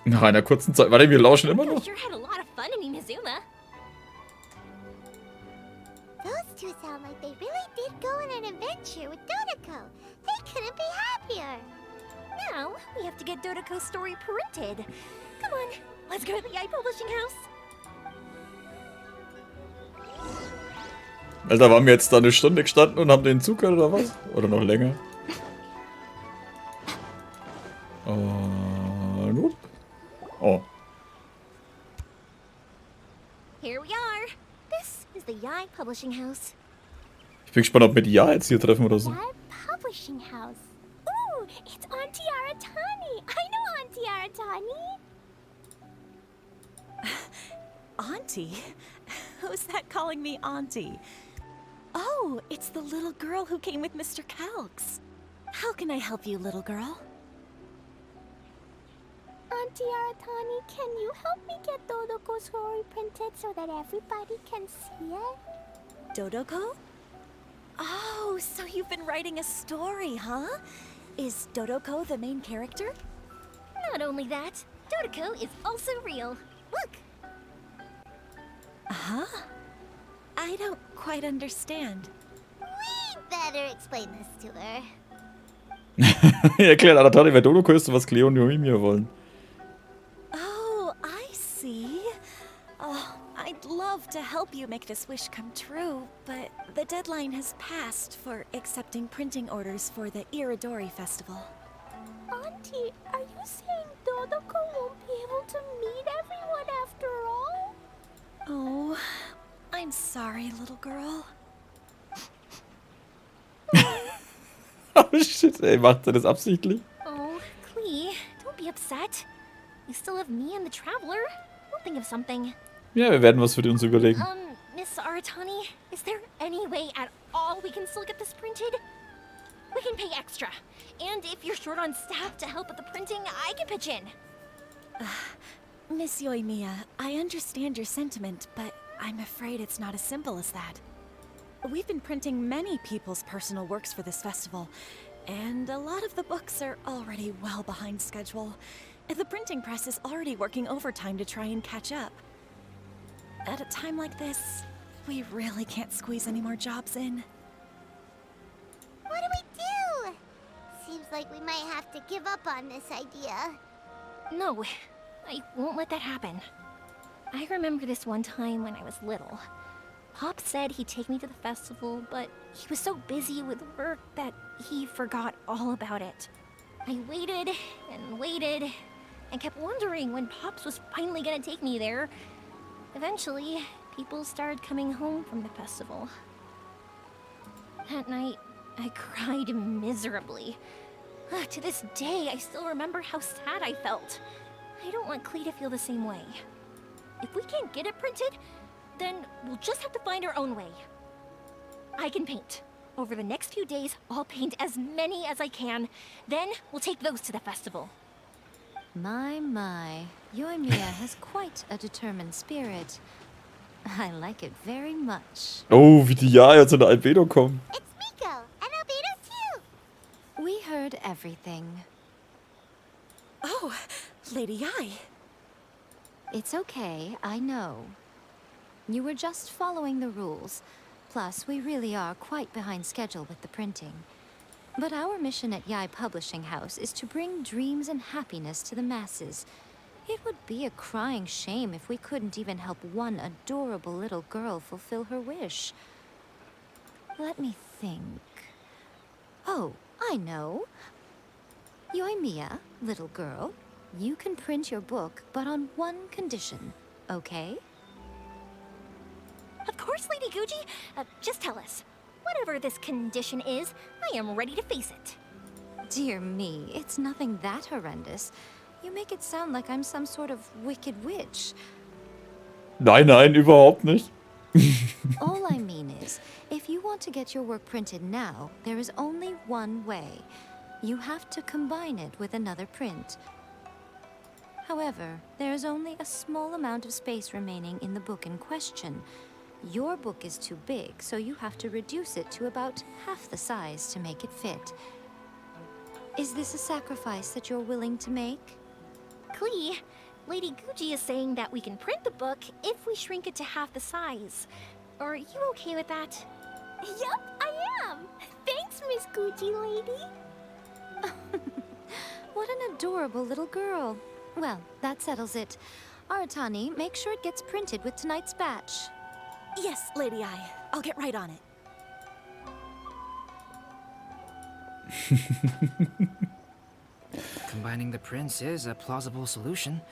Nach einer kurzen Zeit. Warte, wir lauschen immer noch. Sure had a lot of fun in Inazuma. Those two sound like they really did go on an adventure with Dodoco. They couldn't be happier. Now, we have to get Dodoco's story printed. Come on, let's go to the Publishing House. Alter, waren wir jetzt da eine Stunde gestanden und haben den Zug oder was? Oder noch länger? Nope. Oh. Here we are. This is the Publishing House. Ich bin gespannt, ob wir die Ja jetzt hier treffen oder so. That publishing house. Ooh, it's Auntie Aratani. I know Auntie Aratani. Auntie? Who's that calling me Auntie? Oh, it's the little girl who came with Mr. Calx. How can I help you, little girl? Auntie Aratani, can you help me get Dodoco's story printed so that everybody can see it? Dodoco? Oh, so you've been writing a story, huh? Is Dodoco the main character? Not only that, Dodoco is also real. Look. Huh? I don't quite understand. We better explain this to her. Erklärt Aratani, wer Dodoco ist und was Cleo und Yoimiya wollen. Oh, I see. Oh, I'd love to help you make this wish come true, but the deadline has passed for accepting printing orders for the Iridori Festival. Auntie, are you saying Dodoco won't be able to meet everyone after all? Oh, I'm sorry, little girl. Oh shit, ey, macht er das absichtlich? Oh, Clee, don't be upset. You still have me and the Traveler. We'll think of something. Ja, wir werden was für uns überlegen. Miss Aratani, is there any way at all we can still get this printed? We can pay extra. And if you're short on staff to help with the printing, I can pitch in. Miss Yoimiya, I understand your sentiment, but I'm afraid it's not as simple as that. We've been printing many people's personal works for this festival, and a lot of the books are already well behind schedule. The printing press is already working overtime to try and catch up. At a time like this, we really can't squeeze any more jobs in. What do we do? Seems like we might have to give up on this idea. No, I won't let that happen. I remember this one time when I was little. Pop said he'd take me to the festival, but he was so busy with work that he forgot all about it. I waited and kept wondering when Pops was finally gonna take me there. Eventually, people started coming home from the festival. That night, I cried miserably. To this day, I still remember how sad I felt. I don't want Clee to feel the same way. If we can't get it printed, then we'll just have to find our own way. I can paint. Over the next few days, I'll paint as many as I can. Then we'll take those to the festival. My. Yoimiya has quite a determined spirit. I like it very much. Oh, wie die Ja jetzt in der Albedo kommen. It's Miko, and Albedo too. We heard everything. Oh, Lady Ai. It's okay, I know. You were just following the rules. Plus, we really are quite behind schedule with the printing. But our mission at Yai Publishing House is to bring dreams and happiness to the masses. It would be a crying shame if we couldn't even help one adorable little girl fulfill her wish. Let me think. Oh, I know. Yoimiya, little girl, you can print your book, but on one condition, okay? Of course, Lady Guji. Just tell us. Whatever this condition is, I am ready to face it. Dear me, it's nothing that horrendous. You make it sound like I'm some sort of wicked witch. Nein, überhaupt nicht. All I mean is, if you want to get your work printed now, there is only one way. You have to combine it with another print. However, there is only a small amount of space remaining in the book in question. Your book is too big, so you have to reduce it to about half the size to make it fit. Is this a sacrifice that you're willing to make? Clee, Klee, Lady Guji is saying that we can print the book if we shrink it to half the size. Are you okay with that? Yup, I am. Thanks, Miss Gucci lady. What an adorable little girl. Well, that settles it. Aratani, make sure it gets printed with tonight's batch. Yes, Lady I. I'll get right on it. Combining the prints is a plausible solution,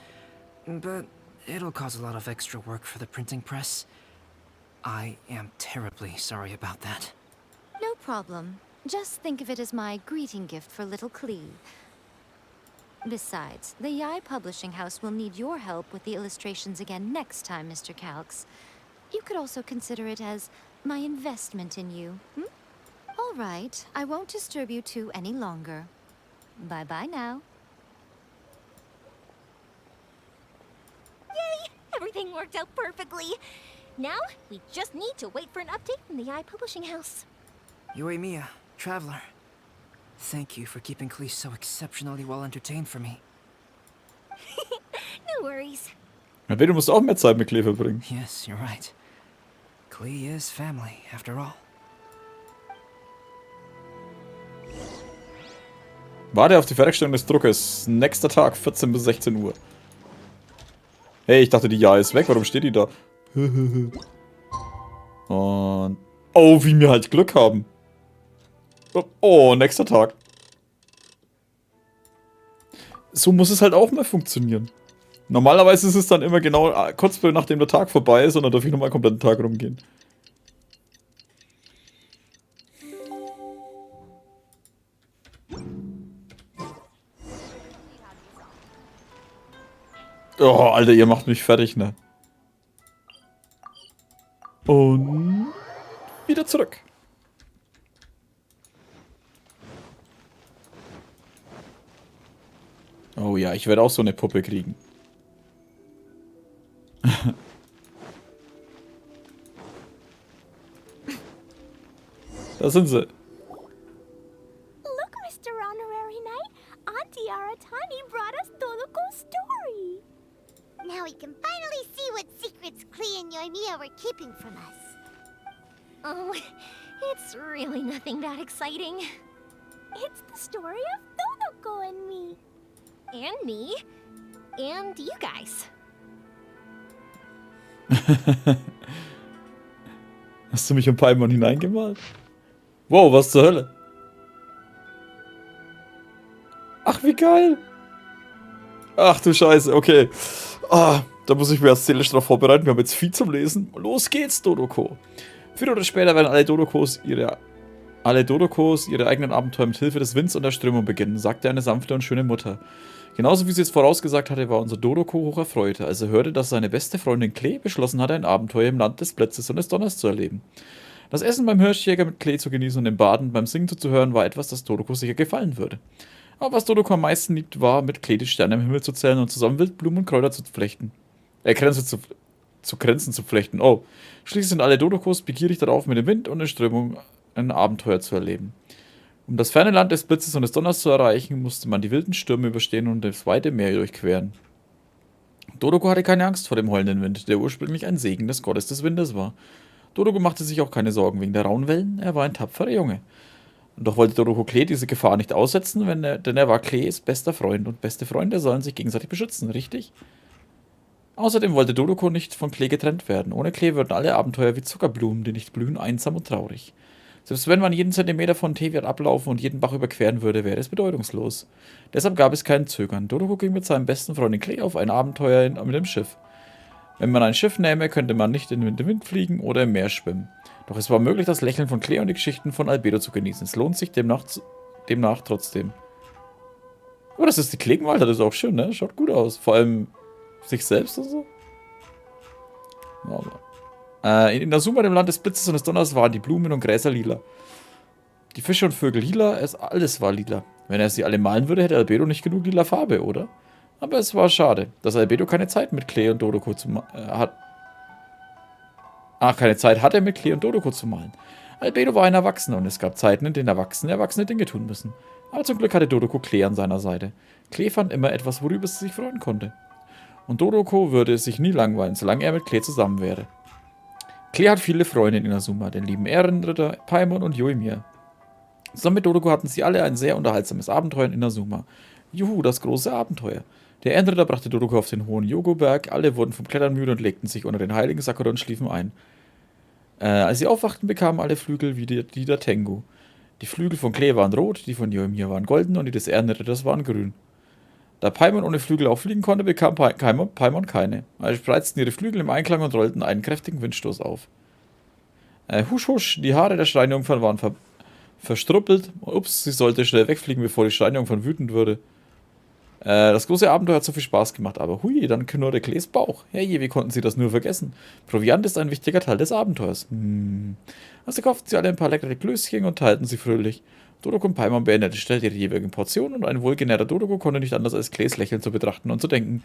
but it'll cause a lot of extra work for the printing press. I am terribly sorry about that. No problem. Just think of it as my greeting gift for little Klee. Besides, the Yai Publishing House will need your help with the illustrations again next time, Mr. Calx. You could also consider it as my investment in you. All right, I won't disturb you two any longer. Bye-bye now. Yay! Everything worked out perfectly. Now, we just need to wait for an update from the Yai Publishing House. Yoimiya, traveler. Thank you for keeping Klee so exceptionally well entertained for me. No worries. Ja, du musst auch mehr Zeit mit Klee verbringen. Yes, you're right. Klee is family, after all. Warte auf die Fertigstellung des Druckes. Nächster Tag, 14 bis 16 Uhr. Hey, ich dachte, die Ja ist weg. Warum steht die da? Und... Oh, wie wir halt Glück haben. Oh, nächster Tag. So muss es halt auch mal funktionieren. Normalerweise ist es dann immer genau kurz nachdem der Tag vorbei ist und dann darf ich nochmal einen kompletten Tag rumgehen. Oh, Alter, ihr macht mich fertig, ne? Und wieder zurück. Oh ja, ich werde auch so eine Puppe kriegen. Da sind sie. Look, Mr. Honorary Knight, Auntie Aratani brought us Dodoco's story. Now we can finally see what secrets Klee and Yoimiya were keeping from us. Oh, it's really nothing that exciting. It's the story of Dodoco and me. And me. And you guys. Hast du mich um Paimon hineingemalt? Wow, was zur Hölle? Ach, wie geil. Ach du Scheiße, okay. Ah, da muss ich mir erst seelisch drauf vorbereiten. Wir haben jetzt viel zum Lesen. Los geht's, Dodoco. Früher oder später werden alle Dodocos ihre eigenen Abenteuer mit Hilfe des Winds und der Strömung beginnen, sagte eine sanfte und schöne Mutter. Genauso wie sie es vorausgesagt hatte, war unser Dodoco hoch erfreut, als er hörte, dass seine beste Freundin Klee beschlossen hatte, ein Abenteuer im Land des Blitzes und des Donners zu erleben. Das Essen beim Hirschjäger mit Klee zu genießen und im Baden beim Singen zuzuhören, war etwas, das Dodoco sicher gefallen würde. Aber was Dodoco am meisten liebt, war, mit Klee die Sterne im Himmel zu zählen und zusammen Wildblumen und Kräuter zu flechten. Grenzen zu flechten. Oh, schließlich sind alle Dodocos begierig darauf, mit dem Wind und der Strömung ein Abenteuer zu erleben. Um das ferne Land des Blitzes und des Donners zu erreichen, musste man die wilden Stürme überstehen und das weite Meer durchqueren. Dodoco hatte keine Angst vor dem heulenden Wind, der ursprünglich ein Segen des Gottes des Windes war. Dodoco machte sich auch keine Sorgen wegen der rauen Wellen, er war ein tapferer Junge. Und doch wollte Dodoco Klee diese Gefahr nicht aussetzen, denn er war Klees bester Freund und beste Freunde sollen sich gegenseitig beschützen, richtig? Außerdem wollte Dodoco nicht von Klee getrennt werden. Ohne Klee würden alle Abenteuer wie Zuckerblumen, die nicht blühen, einsam und traurig. Selbst wenn man jeden Zentimeter von Teviat ablaufen und jeden Bach überqueren würde, wäre es bedeutungslos. Deshalb gab es kein Zögern. Dodoco ging mit seinem besten Freund Klee auf ein Abenteuer mit dem Schiff. Wenn man ein Schiff nähme, könnte man nicht in den Wind fliegen oder im Meer schwimmen. Doch es war möglich, das Lächeln von Klee und die Geschichten von Albedo zu genießen. Es lohnt sich demnach trotzdem. Oh, das ist die Klingenwald, das ist auch schön, ne? Schaut gut aus. Vor allem sich selbst und so. In Inazuma, dem Land des Blitzes und des Donners, waren die Blumen und Gräser lila. Die Fische und Vögel lila, alles war lila. Wenn er sie alle malen würde, hätte Albedo nicht genug lila Farbe, oder? Aber es war schade, dass Albedo keine Zeit mit Klee und Dodoco keine Zeit hatte, mit Klee und Dodoco zu malen. Albedo war ein Erwachsener und es gab Zeiten, in denen Erwachsene Dinge tun müssen. Aber zum Glück hatte Dodoco Klee an seiner Seite. Klee fand immer etwas, worüber sie sich freuen konnte. Und Dodoco würde es sich nie langweilen, solange er mit Klee zusammen wäre. Klee hat viele Freunde in Inazuma, den lieben Ehrenritter, Paimon und Yoimiya. Zusammen mit Dodoco hatten sie alle ein sehr unterhaltsames Abenteuer in Inazuma. Juhu, das große Abenteuer. Der Ehrenritter brachte Dodoco auf den hohen Yogo-Berg, alle wurden vom Klettern müde und legten sich unter den heiligen Sakura und schliefen ein. Als sie aufwachten, bekamen alle Flügel wie die der Tengu. Die Flügel von Klee waren rot, die von Yoimiya waren golden und die des Ehrenritters waren grün. Da Paimon ohne Flügel auch fliegen konnte, bekam Paimon keine. Also spreizten ihre Flügel im Einklang und rollten einen kräftigen Windstoß auf. Husch, husch, die Haare der Steinjungfern waren verstruppelt. Ups, sie sollte schnell wegfliegen, bevor die Steinjungfern wütend würde. Das große Abenteuer hat so viel Spaß gemacht, aber hui, dann knurrte Klees Bauch. Herrje, wie konnten sie das nur vergessen? Proviant ist ein wichtiger Teil des Abenteuers. Also kauften sie alle ein paar leckere Klößchen und teilten sie fröhlich. Dodoco und Paimon beendeten schnell ihre jeweiligen Portionen und ein wohlgenährter Dodoco konnte nicht anders als Klees Lächeln zu betrachten und zu denken.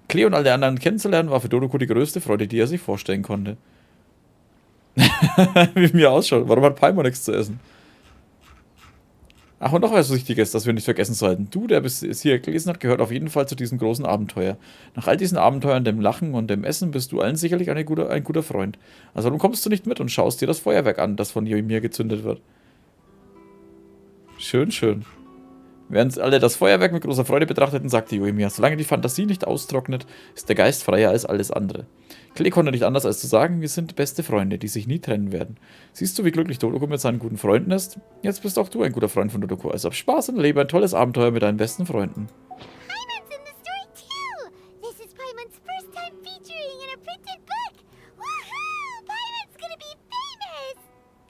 Klee und alle anderen kennenzulernen war für Dodoco die größte Freude, die er sich vorstellen konnte. Wie mir ausschaut. Warum hat Paimon nichts zu essen? Ach, und noch was Wichtiges, das wir nicht vergessen sollten. Du, der bis hier gelesen hat, gehört auf jeden Fall zu diesem großen Abenteuer. Nach all diesen Abenteuern, dem Lachen und dem Essen, bist du allen sicherlich ein guter Freund. Also warum kommst du nicht mit und schaust dir das Feuerwerk an, das von Yoimiya gezündet wird? Schön, schön. Während alle das Feuerwerk mit großer Freude betrachteten, sagte Yoimiya, solange die Fantasie nicht austrocknet, ist der Geist freier als alles andere. Klee konnte nicht anders als zu sagen, wir sind beste Freunde, die sich nie trennen werden. Siehst du, wie glücklich Dodoco mit seinen guten Freunden ist? Jetzt bist auch du ein guter Freund von Dodoco. Also hab Spaß und lebe ein tolles Abenteuer mit deinen besten Freunden. Paimon's in the story too! This is Paimon's first time featuring in a printed book! Woohoo! Paimon's gonna be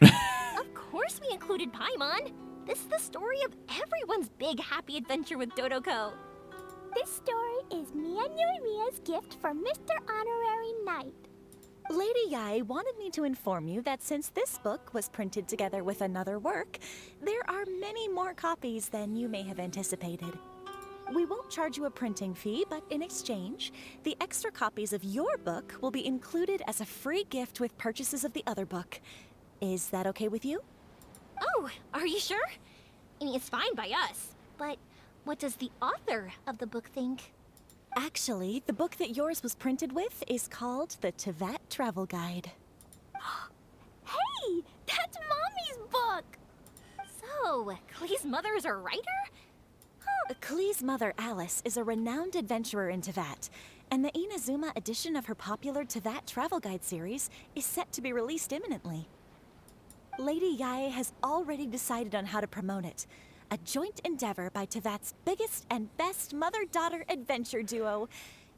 famous! Of course we included Paimon. This is the story of everyone's big happy adventure with Dodoco. This story is me and Yoimiya's gift for Mr. Honorary Knight. Lady Yai wanted me to inform you that since this book was printed together with another work, there are many more copies than you may have anticipated. We won't charge you a printing fee, but in exchange, the extra copies of your book will be included as a free gift with purchases of the other book. Is that okay with you? Oh, are you sure? I mean, it's fine by us. But what does the author of the book think? Actually, the book that yours was printed with is called the Teyvat Travel Guide. Hey, that's Mommy's book! So, Klee's mother is a writer? Klee's mother, Alice, is a renowned adventurer in Teyvat, and the Inazuma edition of her popular Teyvat Travel Guide series is set to be released imminently. Lady Yai has already decided on how to promote it. A joint endeavor by Teyvat's biggest and best mother-daughter adventure duo.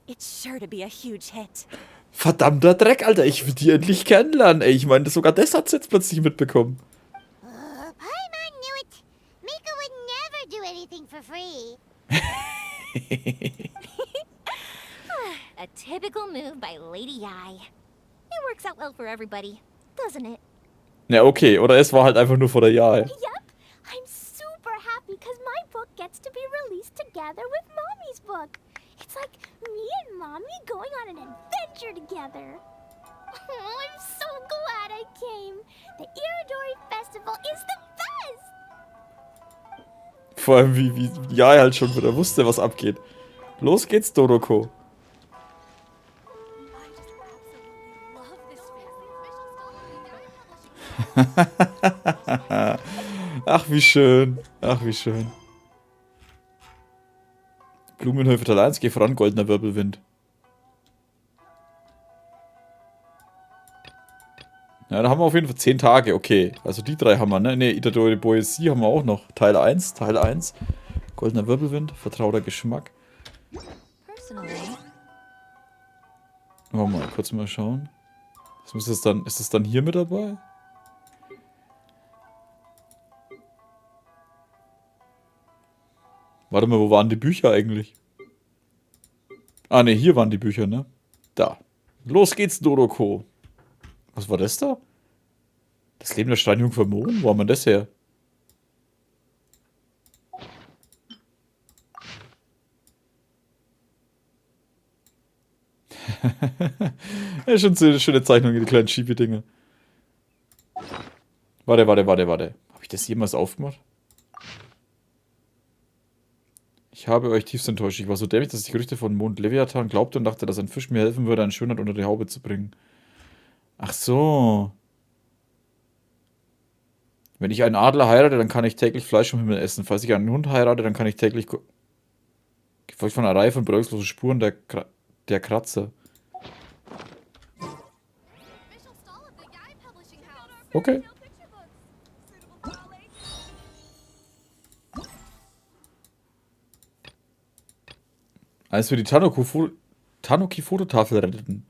It's sure to be a huge hit. Verdammter Dreck, Alter. Ich will die endlich kennenlernen, ey. Ich meine, sogar das hat sie jetzt plötzlich mitbekommen. Paimon knew it! Mika would never do anything for free! A typical move by Lady Yai. It works out well for everybody, doesn't it? Ja, okay. Oder es war halt einfach nur vor der Jahre. Yep, I'm super happy because my book gets to be released together with Mommy's book. It's like me and Mommy going on an adventure together. Oh, I'm so glad I came. The Iridori Festival is the best! Vor allem, wie Jai halt schon wieder wusste, was abgeht. Los geht's, Dodoco. Ach, wie schön. Ach, wie schön. Blumenhöfe Teil 1, geh voran, goldener Wirbelwind. Ja, da haben wir auf jeden Fall 10 Tage, okay. Also die 3 haben wir, ne? Ne, Itto Poesie haben wir auch noch. Teil 1. Goldener Wirbelwind, vertrauter Geschmack. Mal kurz mal schauen. Ist das dann hier mit dabei? Warte mal, wo waren die Bücher eigentlich? Ah, ne, hier waren die Bücher, ne? Da. Los geht's, Dodoco. Was war das da? Das Leben der Steinjungfer Mohn? Wo haben wir das her? Ja, schon so schöne Zeichnungen, die kleinen Schiebe-Dinge. Warte. Habe ich das jemals aufgemacht? Ich habe euch tiefst enttäuscht. Ich war so dämlich, dass ich Gerüchte von Mond Leviathan glaubte und dachte, dass ein Fisch mir helfen würde, eine Schönheit unter die Haube zu bringen. Ach so. Wenn ich einen Adler heirate, dann kann ich täglich Fleisch vom Himmel essen. Falls ich einen Hund heirate, dann kann ich täglich... Gefolgt von einer Reihe von bedeutungslosen Spuren der Kratzer. Okay. Als wir die Tanuki-Fototafel retteten.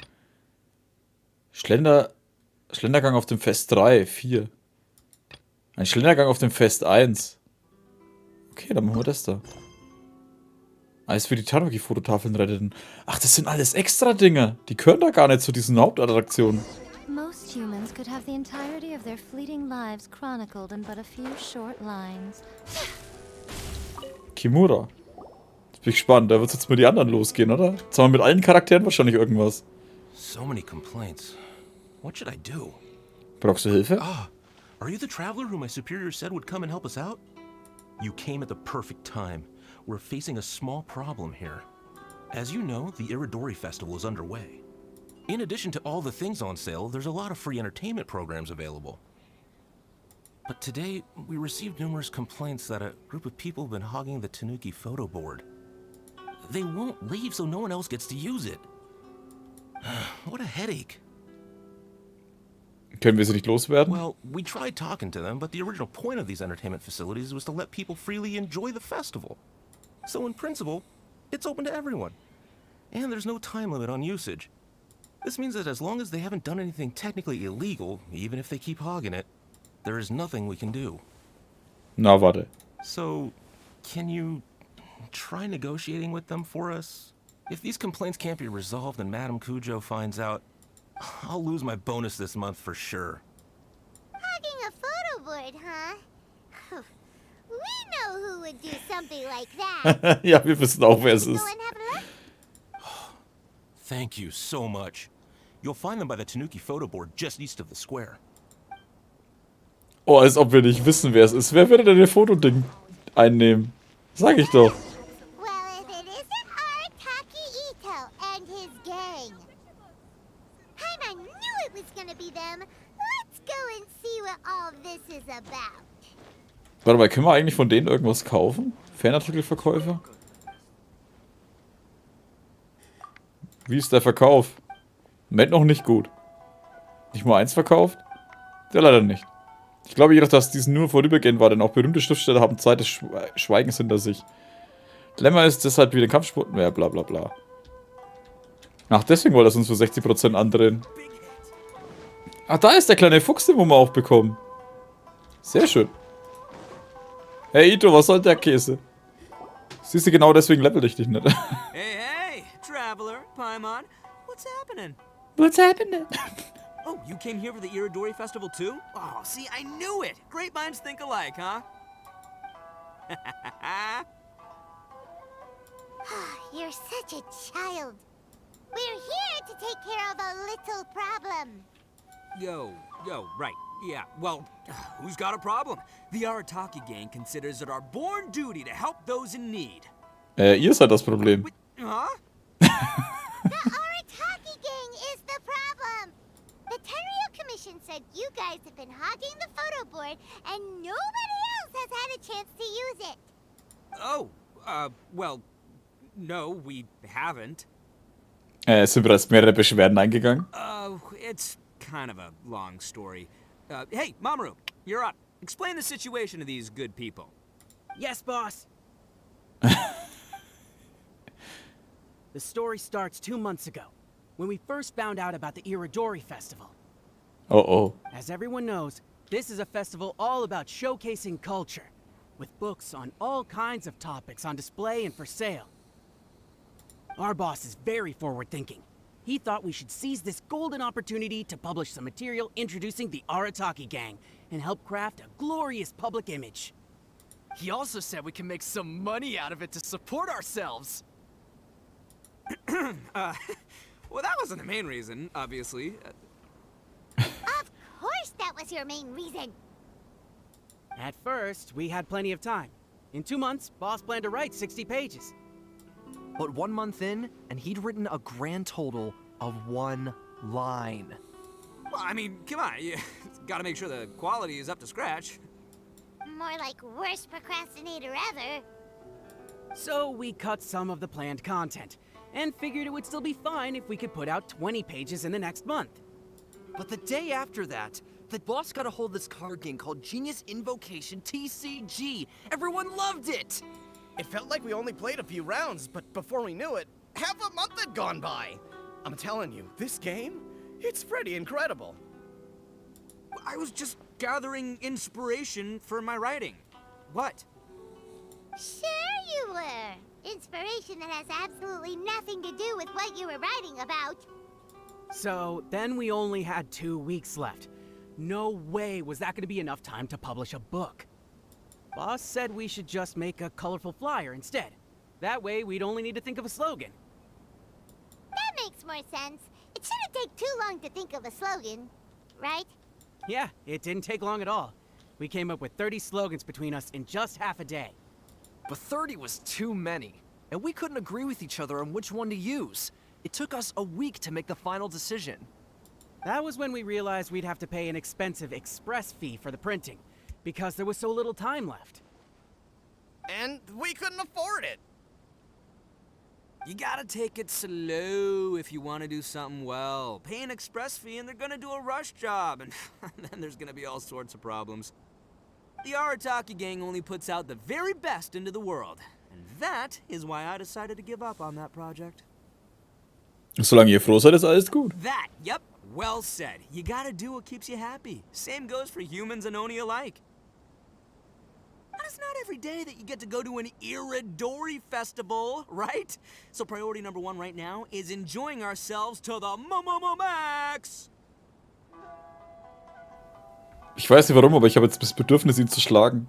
Schlendergang auf dem Fest 3, 4. Ein Schlendergang auf dem Fest 1. Okay, dann machen wir das da. Als wir die Tanuki-Fototafeln retteten. Ach, das sind alles extra Dinge. Die gehören da gar nicht zu diesen Hauptattraktionen. Most humans could have the entirety of their fleeting lives chronicled in but a few short lines. Kimura. Jetzt bin ich gespannt. Da wird jetzt mit die anderen losgehen, oder? Jetzt haben wir mit allen Charakteren wahrscheinlich irgendwas. So many complaints. What should I do? Brauchst du Hilfe? Ah, are you the traveler who my superior said would come and help us out? You came at the perfect time. We're facing a small problem here. As you know, the Iridori Festival is underway. In addition to all the things on sale, there's a lot of free entertainment programs available. But today, we received numerous complaints that a group of people have been hogging the Tanuki photo board. They won't leave so no one else gets to use it. What a headache. Können wir sie nicht loswerden? Well, we tried talking to them, but the original point of these entertainment facilities was to let people freely enjoy the festival. So in principle, it's open to everyone. And there's no time limit on usage. This means that as long as they haven't done anything technically illegal, even if they keep hogging it, there is nothing we can do. Na, warte. So, can you try negotiating with them for us? If these complaints can't be resolved and Madame Cujo finds out, I'll lose my bonus this month for sure. Hogging a photo board, huh? We know who would do something like that. Ja, wir wissen auch, wer es Go ist. and have a look. Thank you so much. You'll find them by the Tanuki photo board just east of the square. Oh, als ob wir nicht wissen, wer es ist. Wer würde denn das Fotoding einnehmen? Sag ich doch. Well, if it isn't Arataki Itto and his gang. I knew it was gonna be them. Let's go and see what all this is about. Warte mal, können wir eigentlich von denen irgendwas kaufen? Fernartikelverkäufer? Wie ist der Verkauf? Moment, noch nicht gut. Nicht mal eins verkauft? Ja, leider nicht. Ich glaube jedoch, dass dies nur vorübergehend war, denn auch berühmte Schriftsteller haben Zeit des Schweigens hinter sich. Dilemma ist deshalb wie den Kampfsport mehr, bla bla bla. Ach, deswegen wollte er es uns für 60% andrehen. Ach, da ist der kleine Fuchs, den wir auch bekommen. Sehr schön. Hey Itto, was soll der Käse? Siehst du, genau deswegen level ich dich nicht. Hey, hey, traveler, Paimon, what's happening? What's happening? Oh, you came here for the Iridori Festival too? Oh, see, I knew it! Great minds think alike, huh? You're such a child. We're here to take care of a little problem. Yo, right. Yeah, well, who's got a problem? The Arataki gang considers it our born duty to help those in need. Ihr seid das Problem. Huh? The Arataki gang is the problem. The Tenryo Commission said you guys have been hogging the photo board and nobody else has had a chance to use it. Oh, well, no, we haven't. Sind bereits mehrere Beschwerden eingegangen? It's kind of a long story. Hey, Mamoru, you're up. Explain the situation to these good people. Yes, boss. The story starts 2 months ago, when we first found out about the Iridori Festival. Oh oh. As everyone knows, this is a festival all about showcasing culture, with books on all kinds of topics on display and for sale. Our boss is very forward-thinking. He thought we should seize this golden opportunity to publish some material introducing the Arataki gang and help craft a glorious public image. He also said we can make some money out of it to support ourselves. Well, that wasn't the main reason, obviously. Of course that was your main reason. At first, we had plenty of time. In 2 months, boss planned to write 60 pages. But 1 month in, and he'd written a grand total of 1 line. Well, I mean, come on, you gotta make sure the quality is up to scratch. More like worst procrastinator ever. So we cut some of the planned content, and figured it would still be fine if we could put out 20 pages in the next month. But the day after that, the boss got a hold of this card game called Genius Invocation TCG. Everyone loved it! It felt like we only played a few rounds, but before we knew it, half a month had gone by. I'm telling you, this game, it's pretty incredible. I was just gathering inspiration for my writing. What? Sure you were. Inspiration that has absolutely nothing to do with what you were writing about. So then we only had 2 weeks left. No way was that going to be enough time to publish a book. Boss said we should just make a colorful flyer instead. That way we'd only need to think of a slogan. That makes more sense. It shouldn't take too long to think of a slogan, right? Yeah, it didn't take long at all. We came up with 30 slogans between us in just half a day. But 30 was too many, and we couldn't agree with each other on which one to use. It took us a week to make the final decision. That was when we realized we'd have to pay an expensive express fee for the printing, because there was so little time left. And we couldn't afford it. You gotta take it slow if you want to do something well. Pay an express fee and they're gonna do a rush job, and then there's gonna be all sorts of problems. The Arataki gang only puts out the very best into the world, and that is why I decided to give up on that project. Solange ihr froh seid, ist alles gut. That, yep, well said. You gotta do what keeps you happy. Same goes for humans and Oni alike. And it's not every day that you get to go to an Iridori festival, right? So priority number 1 right now is enjoying ourselves to the max. Ich weiß nicht warum, aber ich habe jetzt das Bedürfnis, ihn zu schlagen.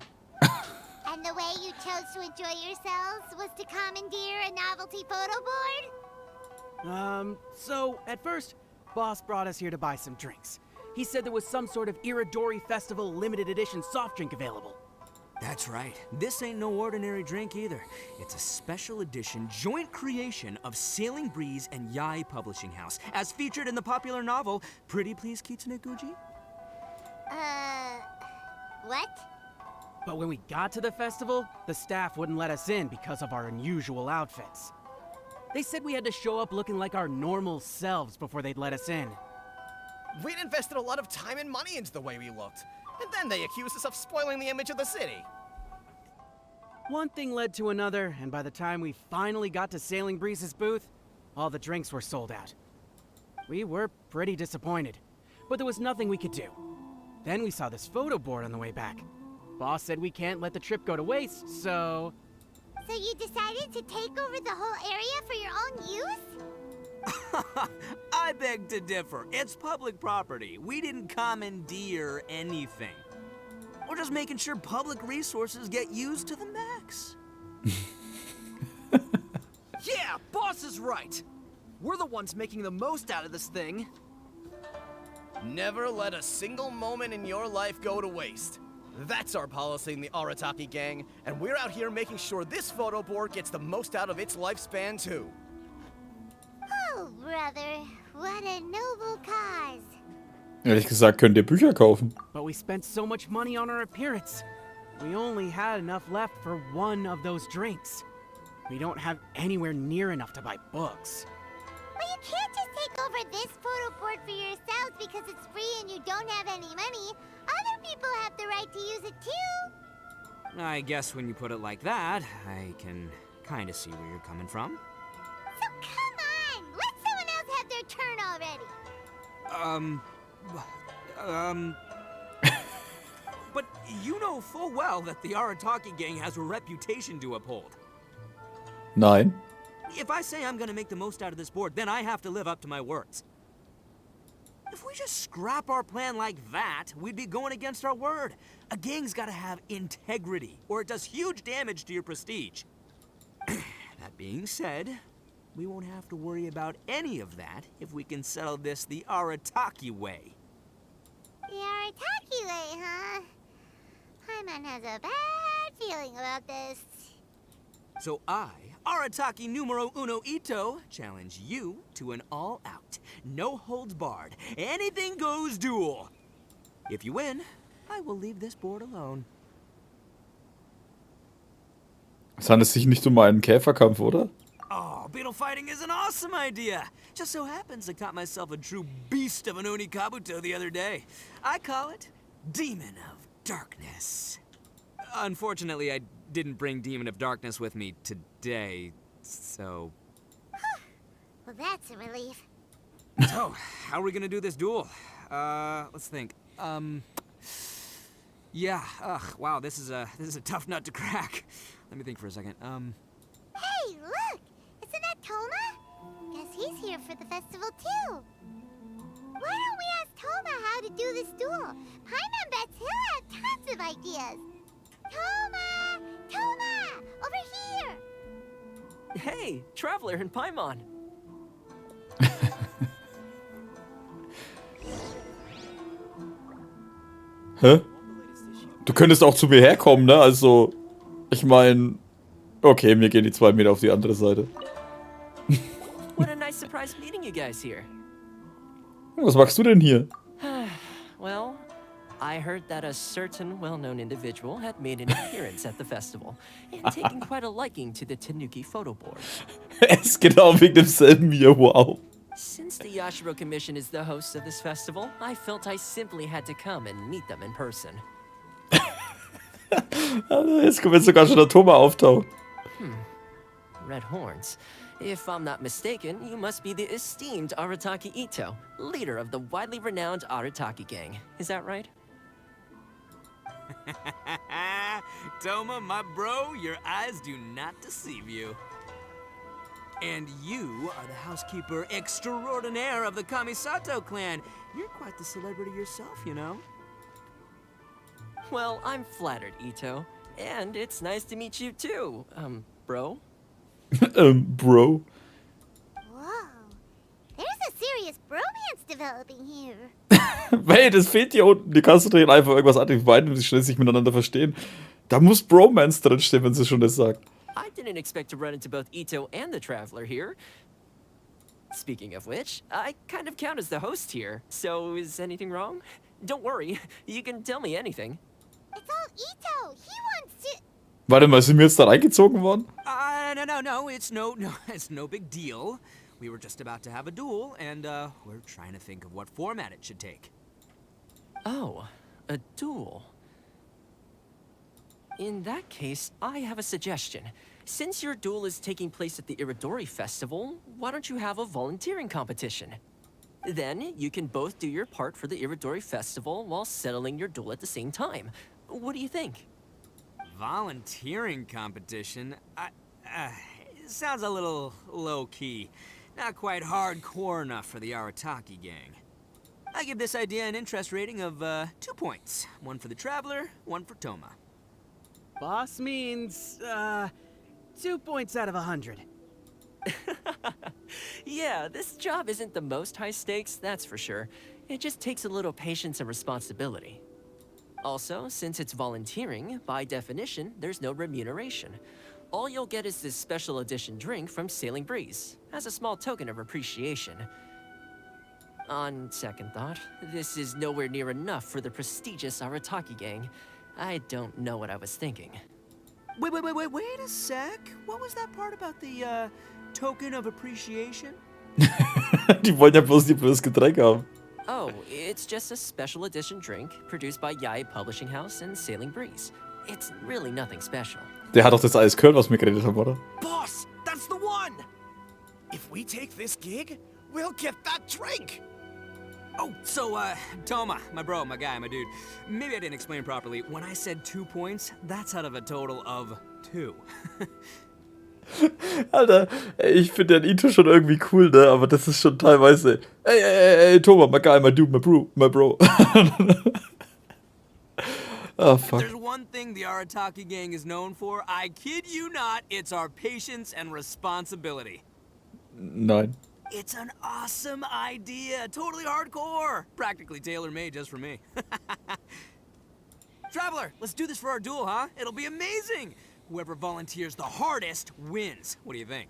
And the way you chose to enjoy yourselves was to commandeer a novelty photo board? So at first, boss brought us here to buy some drinks. He said there was some sort of Iridori Festival limited edition soft drink available. That's right. This ain't no ordinary drink either. It's a special edition joint creation of Sailing Breeze and Yai Publishing House, as featured in the popular novel Pretty Please Kitsune Guji. What? But when we got to the festival, the staff wouldn't let us in because of our unusual outfits. They said we had to show up looking like our normal selves before they'd let us in. We'd invested a lot of time and money into the way we looked. And then they accused us of spoiling the image of the city. One thing led to another, and by the time we finally got to Sailing Breeze's booth, all the drinks were sold out. We were pretty disappointed, but there was nothing we could do. Then we saw this photo board on the way back. Boss said we can't let the trip go to waste, so... So you decided to take over the whole area for your own use? I beg to differ. It's public property. We didn't commandeer anything. We're just making sure public resources get used to the max. Yeah, boss is right. We're the ones making the most out of this thing. Never let a single moment in your life go to waste. That's our policy in the Arataki gang, and we're out here making sure this photo board gets the most out of its lifespan too. Oh, brother, what a noble cause. Ehrlich gesagt, könnt ihr Bücher kaufen. But we spent so much money on our appearance. We only had enough left for one of those drinks. We don't have anywhere near enough to buy books. But you can't just take over this photo board for yourselves because it's free and you don't have any money. Other people have the right to use it too. I guess when you put it like that, I can kind of see where you're coming from. So come on, let someone else have their turn already. But you know full well that the Arataki gang has a reputation to uphold. Nein. If I say I'm gonna make the most out of this board, then I have to live up to my words. If we just scrap our plan like that, we'd be going against our word. A gang's gotta have integrity, or it does huge damage to your prestige. That being said, we won't have to worry about any of that if we can settle this the Arataki way. The Arataki way, huh? Paimon has a bad feeling about this. So I, Arataki numero uno Itto, challenge you to an all-out, no-holds-barred, anything-goes duel. If you win, I will leave this board alone. Es handelt sich nicht um einen Käferkampf, oder? Oh, beetle fighting is an awesome idea. Just so happens I caught myself a true beast of an Onikabuto the other day. I call it Demon of Darkness. Unfortunately, I didn't bring Demon of Darkness with me today, so... Well, that's a relief. So, how are we gonna do this duel? Let's think. Yeah, wow, this is a tough nut to crack. Let me think for a second. Hey, look! Isn't that Toma? Guess he's here for the festival too. Why don't we ask Toma how to do this duel? Paimon bets he'll have tons of ideas. Toma! Toma! Over here! Hey, Traveler and Paimon. Hä? Du könntest auch zu mir herkommen, ne? Also, ich meine... Okay, mir gehen die 2 Meter auf die andere Seite. What a nice surprise meeting you guys here. Was machst du denn hier? Well, I heard that a certain well-known individual had made an appearance at the festival and taken quite a liking to the Tanuki photo board. Er ist genau wegen demselben hier, wow. Since the Yashiro Commission is the host of this festival, I felt I simply had to come and meet them in person. Jetzt kommt jetzt sogar schon der Toma auftauchen. Red horns. If I'm not mistaken, you must be the esteemed Arataki Itto, leader of the widely renowned Arataki gang. Is that right? Toma, my bro, your eyes do not deceive you. And you are the housekeeper extraordinaire of the Kamisato clan. You're quite the celebrity yourself, you know. Well, I'm flattered, Itto. And it's nice to meet you too, bro. Bro. Whoa. There's a serious bromance developing here. Hey, das fehlt hier unten. Die kannst du drehen einfach irgendwas an. Die beiden, die schnell sich miteinander verstehen. Da muss Bromance drinstehen, wenn sie schon das sagt. I didn't expect to run into both Itto and the Traveler here. Speaking of which, I kind of count as the host here. So is anything wrong? Don't worry, you can tell me anything. It's all Itto. He wants to... Warte mal, sind wir jetzt da reingezogen worden? No, it's no big deal. We were just about to have a duel, and, we're trying to think of what format it should take. Oh, a duel. In that case, I have a suggestion. Since your duel is taking place at the Iridori Festival, why don't you have a volunteering competition? Then you can both do your part for the Iridori Festival while settling your duel at the same time. What do you think? Volunteering competition? It sounds a little low-key. Not quite hardcore enough for the Arataki gang. I give this idea an interest rating of 2 points. One for the Traveler, one for Toma. Boss means, 2 points out of 100. Yeah, this job isn't the most high stakes, that's for sure. It just takes a little patience and responsibility. Also, since it's volunteering, by definition, there's no remuneration. All you'll get is this special edition drink from Sailing Breeze, as a small token of appreciation. On second thought, this is nowhere near enough for the prestigious Arataki gang. I don't know what I was thinking. Wait a sec. What was that part about the, token of appreciation? Die wollen ja bloß das Getränk haben. Oh, it's just a special edition drink produced by Yai Publishing House and Sailing Breeze. It's really nothing special. Der hat doch das alles gehört, was wir geredet haben, oder? Boss, that's the one! If we take this gig, we'll get that drink! Oh, so, Toma, my bro, my guy, my dude. Maybe I didn't explain properly. When I said 2 points, that's out of a total of 2. Alter, ich finde den Itto schon irgendwie cool, ne? Aber das ist schon teilweise... Ey, Toma, my guy, my dude, my bro. Oh, fuck. There's one thing the Arataki gang is known for, I kid you not, it's our patience and responsibility. Nein. It's an awesome idea, totally hardcore, practically tailor-made just for me. Traveler, let's do this for our duel, huh? It'll be amazing! Whoever volunteers the hardest wins. What do you think?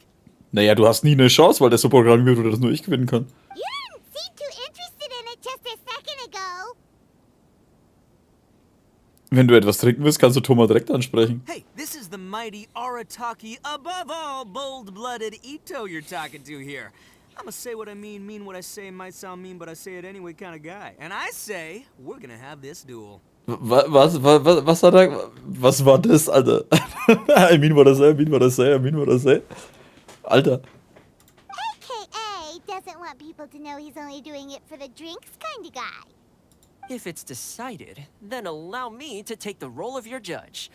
Naja, du hast nie eine Chance, weil der so programmiert wurde, dass nur ich gewinnen kann. You didn't seem too interested in it just a second ago. Wenn du etwas trinken willst, kannst du Thomas direkt ansprechen. Hey, this is the mighty Arataki, above all bold-blooded Itto you're talking to here. I'ma say what I mean what I say, might sound mean, but I say it anyway kind of guy. And I say, we're gonna have this duel. Was hat er? Was war das, Alter? I mean what I say, I mean what I say, I mean what I say. Alter. AKA doesn't want people to know he's only doing it for the drinks kind of guy. If it's decided, then allow me to take the role of your judge.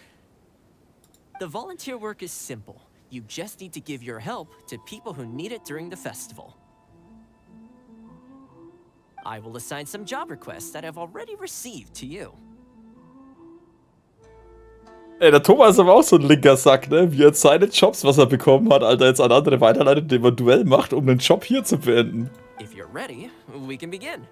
The volunteer work is simple. You just need to give your help to people who need it during the festival. I will assign some job requests that I've already received to you. Ey, der Thomas ist aber auch so ein linker Sack, ne? Wie er seine Jobs, was er bekommen hat, Alter, jetzt an andere weiterleitet, indem er ein Duell macht, um den Job hier zu beenden. If you're ready, we can begin.